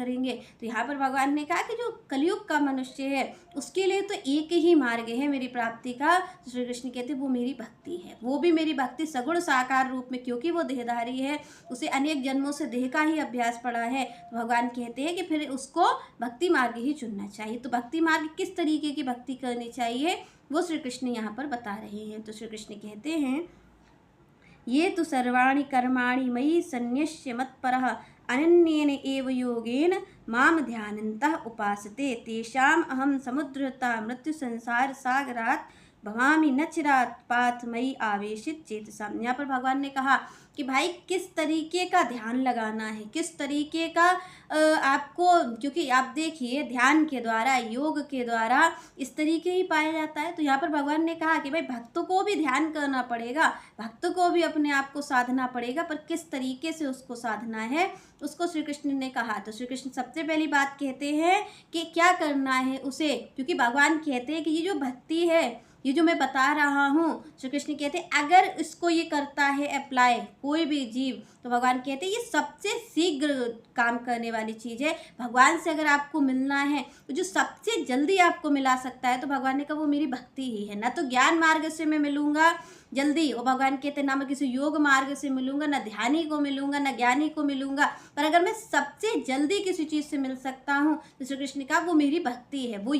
करेंगे। तो यहाँ पर भगवान ने कहा कि जो कलयुग का मनुष्य है उसके लिए तो एक ही मार्ग है मेरी प्राप्ति का। तो श्री कृष्ण कहते वो मेरी भक्ति है, वो भी मेरी भक्ति सगुण साकार रूप में, क्योंकि वो देहधारी है, उसे अनेक जन्मों से देह का ही अभ्यास पड़ा है। तो भगवान कहते हैं कि फिर उसको भक्ति मार्ग ही चुनना चाहिए। तो भक्ति मार्ग किस तरीके की भक्ति करनी चाहिए वो श्री कृष्ण यहाँ पर बता रहे हैं। तो श्री कृष्ण कहते हैं ये तो सर्वाणि कर्माणि मयि सन्न्यस्य मत्परः अनन्येन एव योगेन माम ध्यानन्तः उपासते तेषाम् अहं समुद्रता मृत्यु संसार सागरात् भवामि न चिरात् पाथ मयि आवेशित चेतसाम। यहाँ पर भगवान ने कहा कि भाई किस तरीके का ध्यान लगाना है, किस तरीके का आपको, क्योंकि आप देखिए ध्यान के द्वारा, योग के द्वारा इस तरीके ही पाया जाता है। तो यहाँ पर भगवान ने कहा कि भाई भक्तों को भी ध्यान करना पड़ेगा, भक्तों को भी अपने आप को साधना पड़ेगा, पर किस तरीके से उसको साधना है उसको श्री कृष्ण ने कहा। तो श्री कृष्ण सबसे पहली बात कहते हैं कि क्या करना है उसे, क्योंकि भगवान कहते हैं कि ये जो भक्ति है, ये जो मैं बता रहा हूँ, श्री कृष्ण कहते हैं अगर इसको ये करता है अप्लाई कोई भी जीव, तो भगवान कहते हैं ये सबसे शीघ्र काम करने वाली चीज़ है। भगवान से अगर आपको मिलना है तो जो सबसे जल्दी आपको मिला सकता है, तो भगवान ने कहा वो मेरी भक्ति ही है। ना तो ज्ञान मार्ग से मैं मिलूँगा जल्दी, और भगवान कहते हैं ना मैं किसी योग मार्ग से मिलूँगा, ना ध्यानी को मिलूँगा, ना ज्ञानी को मिलूँगा, पर अगर मैं सबसे जल्दी किसी चीज़ से मिल सकता हूँ तो श्री कृष्ण ने कहा वो मेरी भक्ति है, वो